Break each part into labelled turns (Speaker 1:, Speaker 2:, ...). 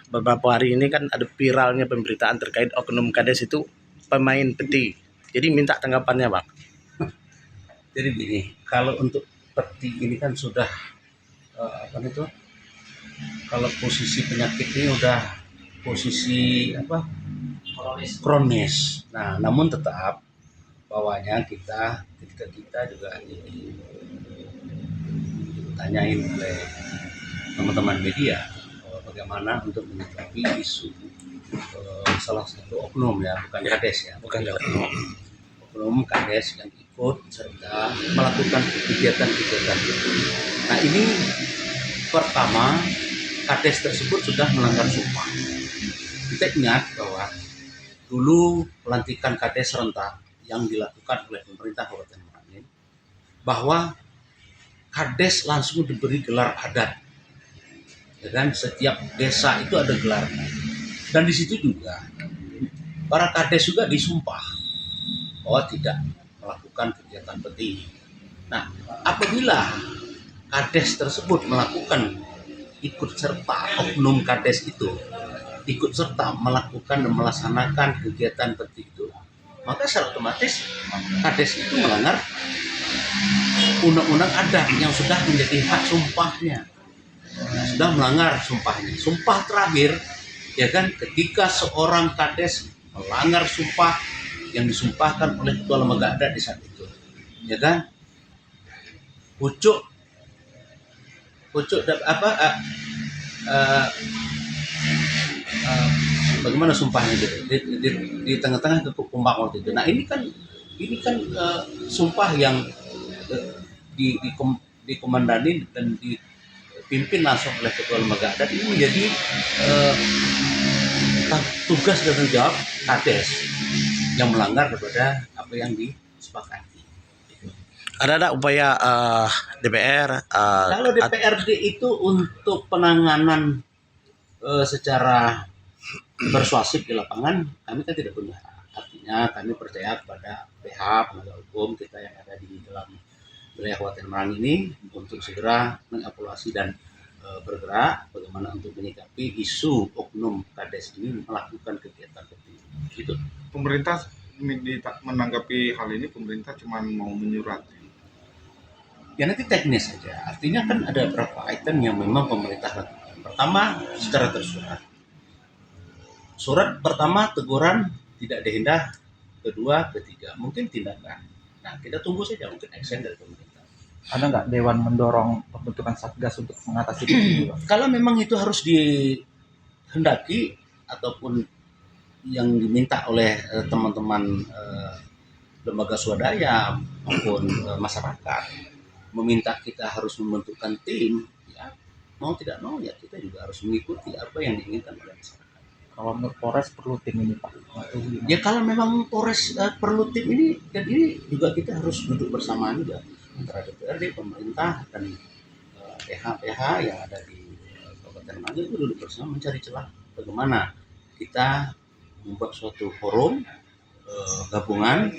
Speaker 1: Beberapa hari ini kan ada viralnya pemberitaan terkait oknum Kades itu pemain peti. Jadi minta tanggapannya, Bang.
Speaker 2: Jadi gini, kalau untuk peti ini kan sudah apa itu? Kalau posisi penyakit ini udah posisi apa? Kronis. Nah, namun tetap bawahnya ketika kita juga ditanyain oleh teman-teman media bagaimana untuk menyikapi isu salah satu oknum ya, bukan Kades ya,
Speaker 1: Bukan
Speaker 2: oknum Kades yang ikut serta melakukan kegiatan-kegiatan itu. Nah ini pertama, Kades tersebut sudah melanggar sumpah. Kita ingat bahwa dulu pelantikan Kades serentak yang dilakukan oleh pemerintah Kabupaten Merangin, bahwa Kades langsung diberi gelar adat. Ya kan, setiap desa itu ada gelarnya. Dan di situ juga para Kades juga disumpah bahwa tidak melakukan kegiatan peti. Nah, apabila Kades tersebut melakukan ikut serta, oknum Kades itu ikut serta melakukan dan melaksanakan kegiatan peti itu, maka secara otomatis Kades itu melanggar undang-undang adat yang sudah menjadi hak sumpahnya. Nah, sudah melanggar sumpahnya. Sumpah terakhir, ya kan, ketika seorang Kades melanggar sumpah yang disumpahkan oleh ketua lembaga adat di saat itu, ya kan, pucuk bagaimana sumpahnya gitu di tengah-tengah kumbang waktu itu. Nah ini kan sumpah yang dikomandani dan dipimpin langsung oleh ketua lembaga adat. Ini menjadi tugas dan tanggung jawab Kades yang melanggar kepada apa yang disepakati.
Speaker 1: ada upaya DPR?
Speaker 2: Kalau DPRD itu untuk penanganan secara persuasif di lapangan, kami kan tidak punya. Artinya kami percaya kepada PH, penegak hukum kita yang ada di dalam wilayah Kabupaten Merangin ini untuk segera mengevaluasi dan bergerak bagaimana untuk menyikapi isu oknum Kades ini melakukan kegiatan seperti itu.
Speaker 3: Pemerintah menanggapi hal ini, pemerintah cuma mau menyurat.
Speaker 2: Ya nanti teknis saja. Artinya kan ada beberapa item yang memang pemerintah lakukan. Pertama, secara tersurat. Surat pertama teguran tidak dihindah, kedua, ketiga mungkin tindakan. Nah kita tunggu saja mungkin action dari pemerintah.
Speaker 4: Ada nggak Dewan mendorong pembentukan satgas untuk mengatasi itu?
Speaker 2: Kalau memang itu harus dihendaki ataupun yang diminta oleh teman-teman lembaga swadaya maupun masyarakat meminta kita harus membentukkan tim, ya mau tidak mau ya kita juga harus mengikuti apa yang diinginkan oleh masyarakat.
Speaker 4: Kalau menurut Polres perlu tim ini Pak?
Speaker 2: Ya kalau memang Polres perlu tim ini, dan ini juga kita harus duduk bersama juga antara DPRD, pemerintah dan PH yang ada di Kabupaten Merangin itu duduk bersama mencari celah bagaimana kita membuat suatu forum gabungan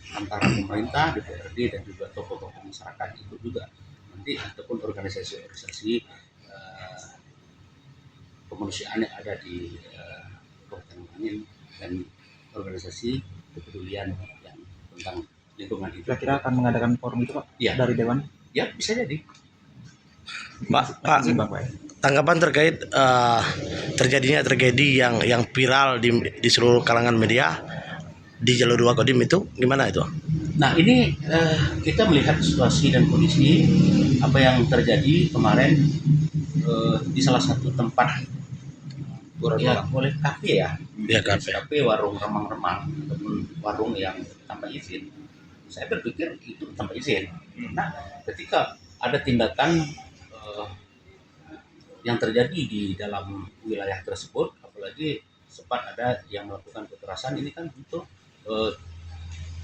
Speaker 2: antara pemerintah, DPRD dan juga tokoh-tokoh masyarakat itu juga nanti ataupun organisasi-organisasi kemanusiaan yang ada di Kabupaten Merangin dan organisasi kepedulian yang tentang lingkungan itu.
Speaker 4: Kira-kira akan mengadakan forum itu Pak?
Speaker 2: Ya.
Speaker 4: Dari Dewan?
Speaker 2: Ya bisa jadi.
Speaker 1: Pak,
Speaker 4: Bang.
Speaker 1: tanggapan terkait terjadinya tragedi yang viral di seluruh kalangan media di jalur 2 Kodim itu gimana itu?
Speaker 2: Nah ini kita melihat situasi dan kondisi apa yang terjadi kemarin di salah satu tempat ya boleh kafe ya,
Speaker 1: Ya, kafe.
Speaker 2: warung remang-remang ataupun warung yang tanpa izin. Saya berpikir itu tanpa izin. Nah ketika ada tindakan yang terjadi di dalam wilayah tersebut, apalagi sempat ada yang melakukan kekerasan, ini kan tentu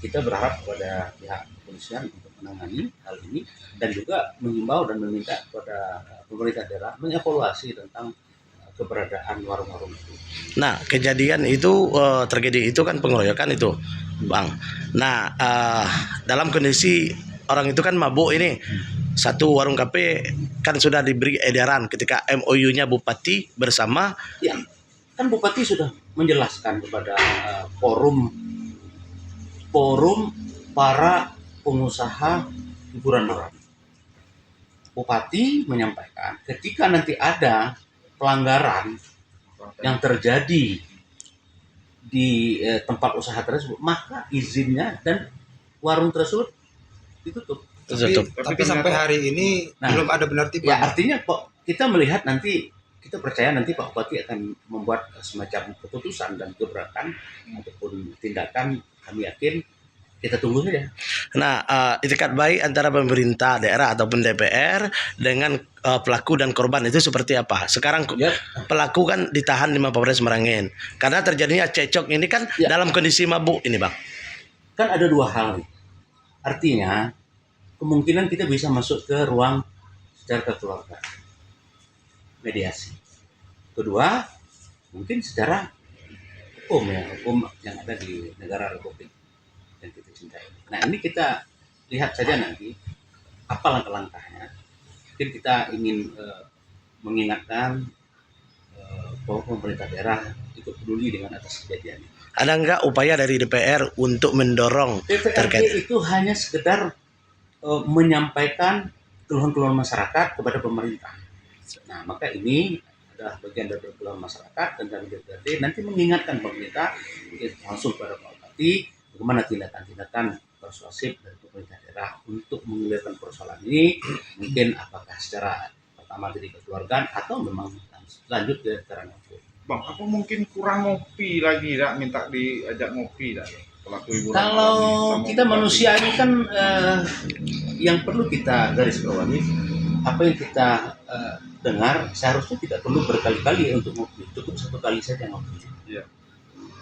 Speaker 2: kita berharap kepada pihak kepolisian untuk menangani hal ini dan juga mengimbau dan meminta kepada pemerintah daerah mengevaluasi tentang keberadaan warung-warung itu.
Speaker 1: Nah, kejadian itu tragedi itu kan pengeroyokan itu, Bang. Nah, dalam kondisi orang itu kan mabuk ini. satu warung kafe kan sudah diberi edaran ketika MOU-nya Bupati bersama.
Speaker 2: Ya, kan Bupati sudah menjelaskan kepada forum para pengusaha hiburan malam. Bupati menyampaikan ketika nanti ada pelanggaran yang terjadi di tempat usaha tersebut, maka izinnya dan warung tersebut ditutup.
Speaker 5: Tapi sampai hari ini belum ada penertiban.
Speaker 2: Ya, artinya kok kita melihat nanti, kita percaya nanti Pak Bupati akan membuat semacam keputusan dan gebrakan ataupun tindakan. Kami yakin, kita tunggu saja.
Speaker 1: Nah, itikat baik antara pemerintah daerah ataupun DPR dengan pelaku dan korban itu seperti apa? Sekarang
Speaker 2: Ya.
Speaker 1: pelaku kan ditahan di Mapolres Merangin karena terjadinya cekcok ini kan
Speaker 2: Ya.
Speaker 1: dalam kondisi mabuk ini, Bang.
Speaker 2: Kan ada dua hal nih. Artinya kemungkinan kita bisa masuk ke ruang secara kekeluargaan, mediasi. Kedua, mungkin secara hukum yang ada di negara Republik yang kita cintai. Nah, ini kita lihat saja nanti apa langkah-langkahnya. Mungkin kita ingin mengingatkan bahwa pemerintah daerah ikut peduli dengan atas kejadian ini.
Speaker 1: Ada enggak upaya dari DPR untuk mendorong
Speaker 2: DPRD
Speaker 1: terkait?
Speaker 2: itu hanya sekedar menyampaikan keluhan-keluhan masyarakat kepada pemerintah. Nah, maka ini adalah bagian dari keluhan masyarakat, dan dari DPRD nanti mengingatkan pemerintah, mungkin langsung pada Pak Bupati, bagaimana tindakan-tindakan persuasif dari pemerintah daerah untuk menggulirkan persoalan ini, mungkin apakah secara pertama dari kekeluargaan atau memang lanjut ke ranah hukum.
Speaker 3: Bang, apa mungkin kurang ngopi lagi, dak? Minta diajak ngopi, dak? Pelaku hiburan malam
Speaker 2: Kalau
Speaker 3: sama
Speaker 2: kita
Speaker 3: Bupati.
Speaker 2: manusia ini kan yang perlu kita garis bawahi, apa yang kita dengar seharusnya tidak perlu berkali-kali untuk ngopi, cukup satu kali saja ngopi.
Speaker 3: Iya.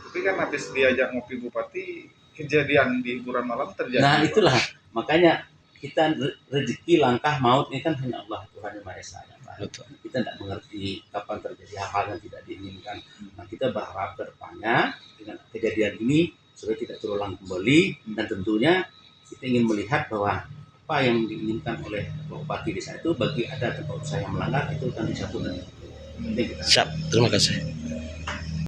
Speaker 3: Tapi kan habis diajak ngopi Bupati, kejadian di hiburan malam terjadi.
Speaker 2: Nah,
Speaker 3: Bang.
Speaker 2: itulah makanya kita rezeki langkah maut ini kan hanya Allah Tuhan yang Maha Esa.
Speaker 1: Betul.
Speaker 2: Kita tidak mengerti kapan terjadi hal-hal yang tidak diinginkan. Nah, kita berharap ke depannya dengan kejadian ini supaya tidak terulang kembali, dan tentunya kita ingin melihat bahwa apa yang diinginkan oleh Bupati desa itu bagi ada tempat usaha yang melanggar itu akan dicabut.
Speaker 1: Siap, terima kasih.